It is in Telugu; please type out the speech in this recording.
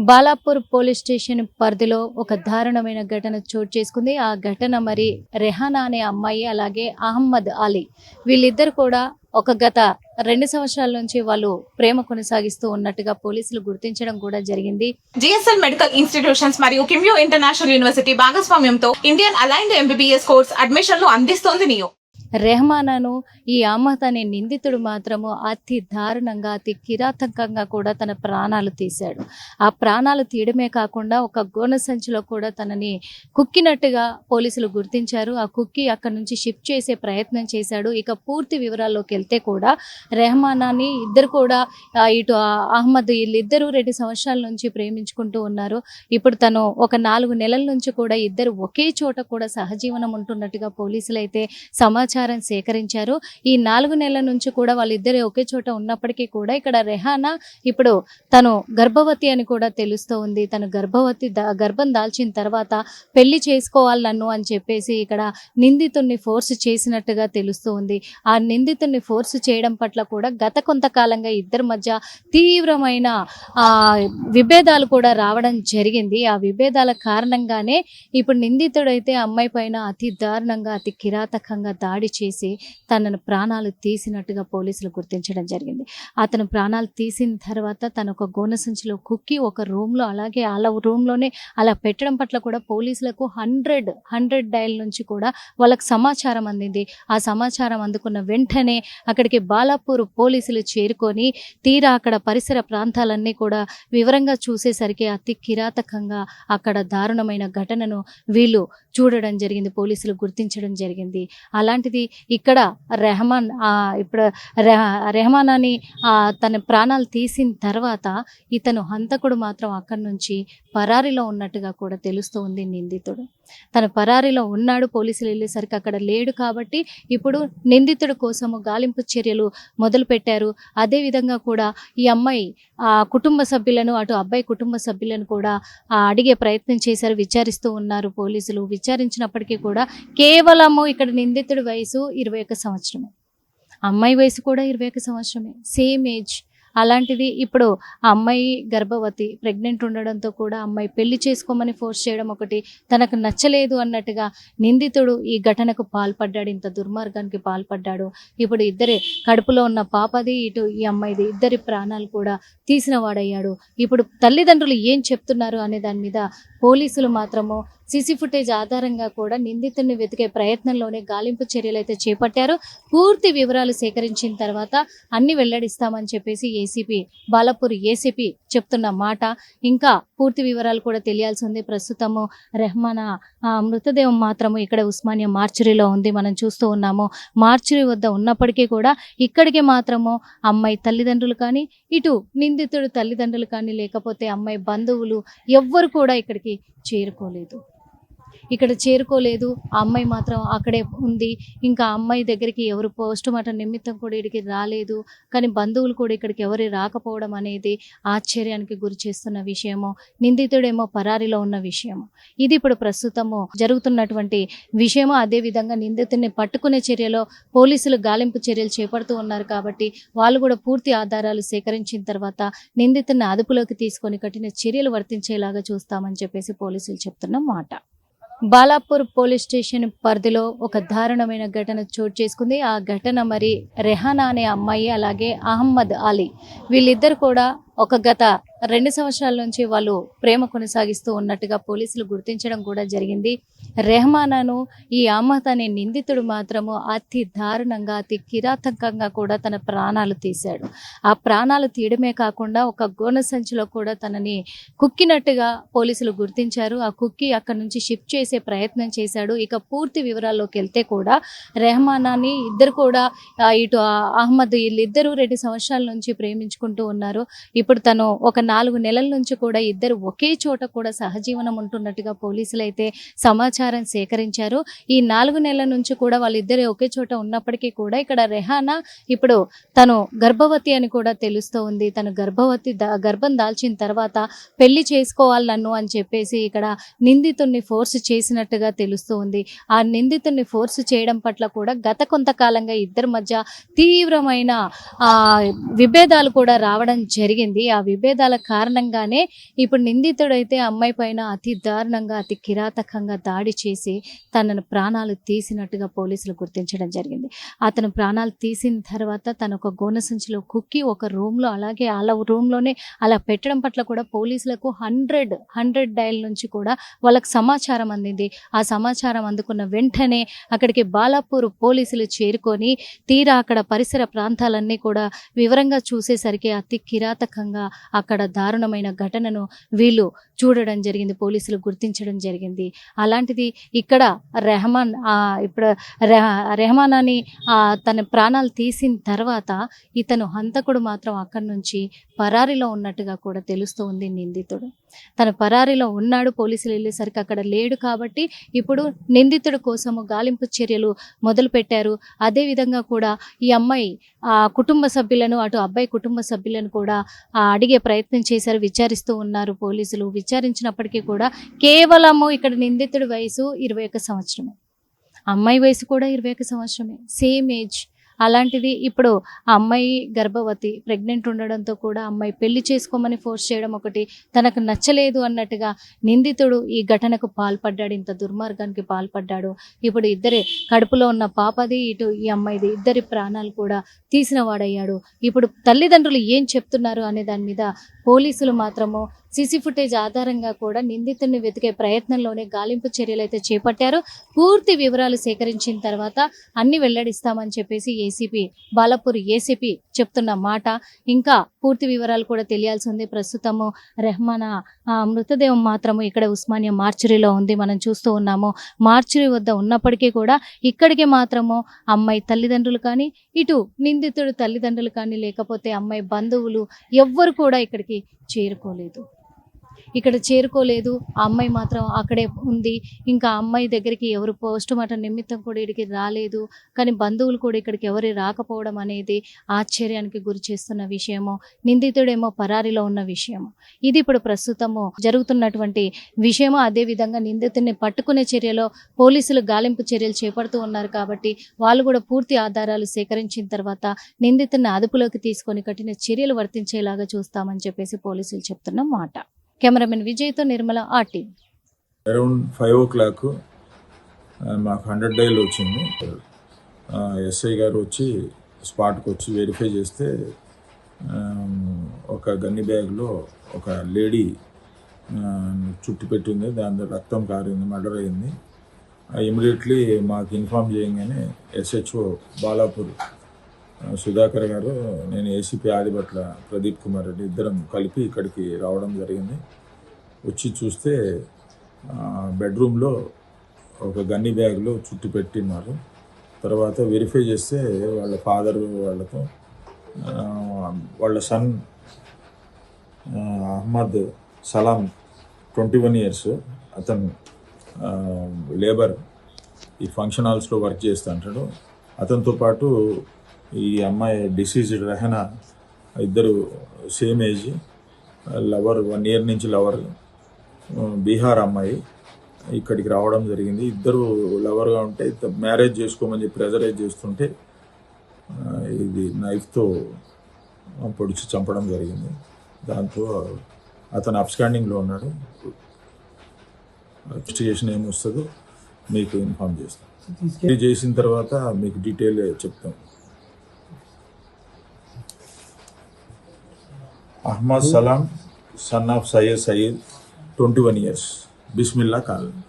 బాలాపూర్ పోలీస్ స్టేషన్ పరిధిలో ఒక దారుణమైన ఘటన చోటు చేసుకుంది. ఆ ఘటన మరి రెహానా అనే అమ్మాయి అలాగే అహ్మద్ అలీ వీళ్ళిద్దరు కూడా గత 2 సంవత్సరాల నుంచి వాళ్ళు ప్రేమ కొనసాగిస్తూ ఉన్నట్టుగా పోలీసులు గుర్తించడం కూడా జరిగింది. జిఎస్ఎల్ మెడికల్ ఇన్స్టిట్యూషన్స్ మరియు కిమ్యూ ఇంటర్నేషనల్ యూనివర్సిటీ భాగస్వామ్యంతో ఇండియన్ అలైన్డ్ ఎంబీబీఎస్ కోర్స్ అడ్మిషన్లు అందిస్తోంది నియో. రెహమానాను ఈ అహ్మద్ అనే నిందితుడు మాత్రము అతి దారుణంగా అతి కిరాతకంగా కూడా తన ప్రాణాలు తీశాడు. ఆ ప్రాణాలు తీయడమే కాకుండా ఒక గోనె సంచిలో కూడా తనని కుక్కినట్టుగా పోలీసులు గుర్తించారు. ఆ కుక్కి అక్కడి నుంచి షిఫ్ట్ చేసే ప్రయత్నం చేశాడు. ఇక పూర్తి వివరాల్లోకి వెళ్తే కూడా రెహమానాని ఇద్దరు కూడా ఇటు అహ్మద్ వీళ్ళిద్దరూ 2 సంవత్సరాల నుంచి ప్రేమించుకుంటూ ఉన్నారు. ఇప్పుడు తను ఒక 4 నెలల నుంచి కూడా ఇద్దరు ఒకే చోట కూడా సహజీవనం ఉంటున్నట్టుగా పోలీసులు అయితే సమాచారం సేకరించారు. ఈ 4 నెలల నుంచి కూడా వాళ్ళిద్దరే ఒకే చోట ఉన్నప్పటికీ కూడా ఇక్కడ రెహానా ఇప్పుడు తను గర్భవతి అని కూడా తెలుస్తూ ఉంది. తను గర్భం దాల్చిన తర్వాత పెళ్లి చేసుకోవాలి నన్ను అని చెప్పేసి ఇక్కడ నిందితుడిని ఫోర్స్ చేసినట్టుగా తెలుస్తూ ఉంది. ఆ నిందితుడిని ఫోర్స్ చేయడం పట్ల కూడా గత కొంతకాలంగా ఇద్దరి మధ్య తీవ్రమైన విభేదాలు కూడా రావడం జరిగింది. ఆ విభేదాల కారణంగానే ఇప్పుడు నిందితుడైతే అమ్మాయి పైన అతి దారుణంగా అతి కిరాతకంగా దాడి చేసి తనను ప్రాణాలు తీసినట్టుగా పోలీసులు గుర్తించడం జరిగింది. అతను ప్రాణాలు తీసిన తర్వాత తను ఒక గోనె సంచిలో కుక్కి ఒక రూమ్లో అలాగే రూమ్లోనే అలా పెట్టడం పట్ల కూడా పోలీసులకు 100 డైల్ నుంచి కూడా వాళ్ళకి సమాచారం అందింది. ఆ సమాచారం అందుకున్న వెంటనే అక్కడికి బాలాపూర్ పోలీసులు చేరుకొని తీరా అక్కడ పరిసర ప్రాంతాలన్నీ కూడా వివరంగా చూసేసరికి అతి కిరాతకంగా అక్కడ దారుణమైన ఘటనను వీళ్ళు చూడడం జరిగింది. పోలీసులు గుర్తించడం జరిగింది. అలాంటిది ఇక్కడ రెహమాన్ అని తన ప్రాణాలు తీసిన తర్వాత ఇతను హంతకుడు మాత్రం అక్కడి నుంచి పరారీలో ఉన్నట్టుగా కూడా తెలుస్తూ ఉంది. నిందితుడు తన పరారీలో ఉన్నాడు. పోలీసులు వెళ్ళేసరికి అక్కడ లేడు కాబట్టి ఇప్పుడు నిందితుడి కోసము గాలింపు చర్యలు మొదలు పెట్టారు. అదేవిధంగా కూడా ఈ అమ్మాయి కుటుంబ సభ్యులను అటు అబ్బాయి కుటుంబ సభ్యులను కూడా అడిగే ప్రయత్నం చేశారు. విచారిస్తూ ఉన్నారు పోలీసులు. విచారించినప్పటికీ కూడా కేవలము ఇక్కడ నిందితుడి వయసు 21 సంవత్సరమే, అమ్మాయి వయసు కూడా 21 సంవత్సరమే, సేమ్ ఏజ్. అలాంటిది ఇప్పుడు ఆ అమ్మాయి గర్భవతి ప్రెగ్నెంట్ ఉండడంతో కూడా అమ్మాయి పెళ్లి చేసుకోమని ఫోర్స్ చేయడం ఒకటి, తనకు నచ్చలేదు అన్నట్టుగా నిందితుడు ఈ ఘటనకు పాల్పడ్డాడు. ఇంత దుర్మార్గానికి పాల్పడ్డాడు. ఇప్పుడు ఇద్దరే కడుపులో ఉన్న పాపది ఇటు ఈ అమ్మాయిది ఇద్దరి ప్రాణాలు కూడా తీసిన వాడయ్యాడు. ఇప్పుడు తల్లిదండ్రులు ఏం చెప్తున్నారు అనే దాని మీద పోలీసులు మాత్రము సీసీ ఫుటేజ్ ఆధారంగా కూడా నిందితుడిని వెతికే ప్రయత్నంలోనే గాలింపు చర్యలు అయితే చేపట్టారు. పూర్తి వివరాలు సేకరించిన తర్వాత అన్ని వెల్లడిస్తామని చెప్పేసి బాలాపూర్ ఏసీపీ చెప్తున్న మాట. ఇంకా పూర్తి వివరాలు కూడా తెలియాల్సి ఉంది. ప్రస్తుతము రెహమానా మృతదేహం మాత్రము ఇక్కడ ఉస్మానియా మార్చురీలో ఉంది. మనం చూస్తూ ఉన్నాము. మార్చురీ వద్ద ఉన్నప్పటికీ కూడా ఇక్కడికి మాత్రము అమ్మాయి తల్లిదండ్రులు కానీ ఇటు నిందితుడు తల్లిదండ్రులు కానీ లేకపోతే అమ్మాయి బంధువులు ఎవ్వరు కూడా ఇక్కడికి చేరుకోలేదు. ఆ అమ్మాయి మాత్రం అక్కడే ఉంది. ఇంకా అమ్మాయి దగ్గరికి ఎవరు పోస్ట్ మార్టం నిమిత్తం కూడా ఇక్కడికి రాలేదు. కానీ బంధువులు కూడా ఇక్కడికి ఎవరు రాకపోవడం అనేది ఆశ్చర్యానికి గురి చేస్తున్న విషయము. నిందితుడేమో పరారీలో ఉన్న విషయము. ఇది ఇప్పుడు ప్రస్తుతము జరుగుతున్నటువంటి విషయము. అదేవిధంగా నిందితుడిని పట్టుకునే చర్యలో పోలీసులు గాలింపు చర్యలు చేపడుతూ ఉన్నారు కాబట్టి వాళ్ళు కూడా పూర్తి ఆధారాలు సేకరించిన తర్వాత నిందితుడిని అదుపులోకి తీసుకొని కఠిన చర్యలు వర్తించేలాగా చూస్తామని చెప్పేసి పోలీసులు చెప్తున్న మాట. బాలాపూర్ పోలీస్ స్టేషన్ పరిధిలో ఒక దారుణమైన ఘటన చోటు చేసుకుంది. ఆ ఘటన మరి రెహానా అనే అమ్మాయి అలాగే అహ్మద్ అలీ వీళ్ళిద్దరు కూడా గత 2 సంవత్సరాల నుంచి వాళ్ళు ప్రేమ కొనసాగిస్తూ ఉన్నట్టుగా పోలీసులు గుర్తించడం కూడా జరిగింది. రెహమానాను ఈ అహ్మద్ అనే నిందితుడు మాత్రము అతి దారుణంగా అతి కిరాతకంగా కూడా తన ప్రాణాలు తీశాడు. ఆ ప్రాణాలు తీయడమే కాకుండా ఒక గోనె సంచిలో కూడా తనని కుక్కినట్టుగా పోలీసులు గుర్తించారు. ఆ కుక్కి అక్కడి నుంచి షిఫ్ట్ చేసే ప్రయత్నం చేశాడు. ఇక పూర్తి వివరాల్లోకి వెళ్తే కూడా రెహమానాని ఇద్దరు కూడా ఇటు అహ్మద్ వీళ్ళిద్దరూ 2 సంవత్సరాల నుంచి ప్రేమించుకుంటూ ఉన్నారు. ఇప్పుడు తను ఒక 4 నెలల నుంచి కూడా ఇద్దరు ఒకే చోట కూడా సహజీవనం ఉంటున్నట్టుగా పోలీసులు అయితే సమాచారం సేకరించారు. ఈ 4 నెలల నుంచి కూడా వాళ్ళిద్దరే ఒకే చోట ఉన్నప్పటికీ కూడా ఇక్కడ రెహానా ఇప్పుడు తను గర్భవతి అని కూడా తెలుస్తూ ఉంది. తను గర్భం దాల్చిన తర్వాత పెళ్లి చేసుకోవాలి నన్ను అని చెప్పేసి ఇక్కడ నిందితుడిని ఫోర్స్ చేసినట్టుగా తెలుస్తూ ఉంది. ఆ నిందితుడిని ఫోర్స్ చేయడం పట్ల కూడా గత కొంతకాలంగా ఇద్దరి మధ్య తీవ్రమైన విభేదాలు కూడా రావడం జరిగింది. ఆ విభేదాల కారణంగానే ఇప్పుడు నిందితుడైతే అమ్మాయి పైన అతి దారుణంగా అతి కిరాతకంగా దాడి చేసి తనను ప్రాణాలు తీసినట్టుగా పోలీసులు గుర్తించడం జరిగింది. అతను ప్రాణాలు తీసిన తర్వాత తను ఒక గోనె సంచిలో కుక్కి ఒక రూమ్లో అలాగే అలా రూమ్లోనే అలా పెట్టడం పట్ల కూడా పోలీసులకు 100 డయల్ నుంచి కూడా వాళ్ళకి సమాచారం అందింది. ఆ సమాచారం అందుకున్న వెంటనే అక్కడికి బాలాపూర్ పోలీసులు చేరుకొని తీరా అక్కడ పరిసర ప్రాంతాలన్నీ కూడా వివరంగా చూసేసరికి అతి కిరాతకంగా అక్కడ దారుణమైన ఘటనను వీళ్ళు చూడడం జరిగింది, పోలీసులు గుర్తించడం జరిగింది. అలాంటిది ఇక్కడ రెహమాన్ అని తన ప్రాణాలు తీసిన తర్వాత ఇతను హంతకుడు మాత్రం అక్కడి నుంచి పరారీలో ఉన్నట్టుగా కూడా తెలుస్తూ ఉంది. నిందితుడు తన పరారీలో ఉన్నాడు, పోలీసులు వెళ్ళేసరికి అక్కడ లేడు. కాబట్టి ఇప్పుడు నిందితుడి కోసము గాలింపు చర్యలు మొదలు పెట్టారు. అదేవిధంగా కూడా ఈ అమ్మాయి కుటుంబ సభ్యులను అటు అబ్బాయి కుటుంబ సభ్యులను కూడా అడిగే ప్రయత్నం చేశారు, విచారిస్తూ ఉన్నారు పోలీసులు. విచారించినప్పటికీ కూడా కేవలము ఇక్కడ నిందితుడి వయసు 21 సంవత్సరమే, అమ్మాయి వయసు కూడా 21 సంవత్సరమే, సేమ్ ఏజ్. అలాంటిది ఇప్పుడు ఆ అమ్మాయి గర్భవతి, ప్రెగ్నెంట్ ఉండడంతో కూడా అమ్మాయి పెళ్లి చేసుకోమని ఫోర్స్ చేయడం ఒకటి, తనకు నచ్చలేదు అన్నట్టుగా నిందితుడు ఈ ఘటనకు పాల్పడ్డాడు, ఇంత దుర్మార్గానికి పాల్పడ్డాడు. ఇప్పుడు ఇద్దరే కడుపులో ఉన్న పాపది ఇటు ఈ అమ్మాయిది, ఇద్దరి ప్రాణాలు కూడా తీసిన వాడయ్యాడు. ఇప్పుడు తల్లిదండ్రులు ఏం చెప్తున్నారు అనే దాని మీద పోలీసులు మాత్రము సీసీ ఫుటేజ్ ఆధారంగా కూడా నిందితుడిని వెతికే ప్రయత్నంలోనే గాలింపు చర్యలు అయితే చేపట్టారు. పూర్తి వివరాలు సేకరించిన తర్వాత అన్ని వెల్లడిస్తామని చెప్పేసి బాలాపూర్ ఏసీపీ చెప్తున్న మాట. ఇంకా పూర్తి వివరాలు కూడా తెలియాల్సి ఉంది. ప్రస్తుతము రెహమాన్ మృతదేహం మాత్రము ఇక్కడ ఉస్మానియా మార్చురీలో ఉంది, మనం చూస్తూ ఉన్నాము. మార్చురీ వద్ద ఉన్నప్పటికీ కూడా ఇక్కడికి మాత్రము అమ్మాయి తల్లిదండ్రులు కానీ, ఇటు నిందితుడు తల్లిదండ్రులు కానీ, లేకపోతే అమ్మాయి బంధువులు ఎవ్వరు కూడా ఇక్కడికి చేరుకోలేదు. ఆ అమ్మాయి మాత్రం అక్కడే ఉంది. ఇంకా అమ్మాయి దగ్గరికి ఎవరు పోస్ట్ మార్టం నిమిత్తం కూడా ఇక్కడికి రాలేదు. కానీ బంధువులు కూడా ఇక్కడికి ఎవరు రాకపోవడం అనేది ఆశ్చర్యానికి గురి చేస్తున్న విషయము. నిందితుడేమో పరారీలో ఉన్న విషయము. ఇది ఇప్పుడు ప్రస్తుతము జరుగుతున్నటువంటి విషయము. అదేవిధంగా నిందితుడిని పట్టుకునే చర్యలో పోలీసులు గాలింపు చర్యలు చేపడుతూ ఉన్నారు. కాబట్టి వాళ్ళు కూడా పూర్తి ఆధారాలు సేకరించిన తర్వాత నిందితుడిని అదుపులోకి తీసుకొని కఠిన చర్యలు వర్తించేలాగా చూస్తామని చెప్పేసి పోలీసులు చెప్తున్న మాట. కెమెరామెన్ విజయ్తో నిర్మల, ఆర్టీ. అరౌండ్ 5 o'clock మాకు 100 డైల్ వచ్చింది. ఎస్ఐ గారు వచ్చి స్పాట్కి వచ్చి వెరిఫై చేస్తే ఒక గన్ని బ్యాగ్లో ఒక లేడీ చుట్టి పెట్టింది, దాని రక్తం కారింది, మర్డర్ అయింది. ఇమీడియట్లీ మాకు ఇన్ఫామ్ చేయగానే ఎస్హెచ్ఓ బాలాపూర్ సుధాకర్ గారు, నేను ఏసీపీ ఆదిభట్ల ప్రదీప్ కుమార్ రెడ్డి ఇద్దరం కలిపి ఇక్కడికి రావడం జరిగింది. వచ్చి చూస్తే బెడ్రూమ్లో ఒక గన్ని బ్యాగ్లో చుట్టి పెట్టినారు. తర్వాత వెరిఫై చేస్తే వాళ్ళ ఫాదర్ వాళ్ళతో వాళ్ళ సన్ అహ్మద్ సలాం 21 years, అతను లేబర్ ఈ ఫంక్షన్ హాల్స్లో వర్క్ చేస్తూ అంటాడు. అతనితో పాటు ఈ అమ్మాయి డిసీజ్డ్ రెహనా, ఇద్దరు సేమ్ ఏజ్, లవర్ 1 year నుంచి లవర్, బీహార్ అమ్మాయి ఇక్కడికి రావడం జరిగింది. ఇద్దరు లవర్గా ఉంటే మ్యారేజ్ చేసుకోమని చెప్పి ప్రెజరైజ్ చేస్తుంటే ఇది నైఫ్తో పొడిచి చంపడం జరిగింది. దాంతో అతను అబ్స్కాండింగ్లో ఉన్నాడు. ఇన్వెస్టిగేషన్ ఏమి వస్తుందో మీకు ఇన్ఫార్మ్ చేస్తాం. చేసిన తర్వాత మీకు డీటెయిల్ చెప్తాం. Ahmed Salam, son of Syed 21 years, Bismillah colony.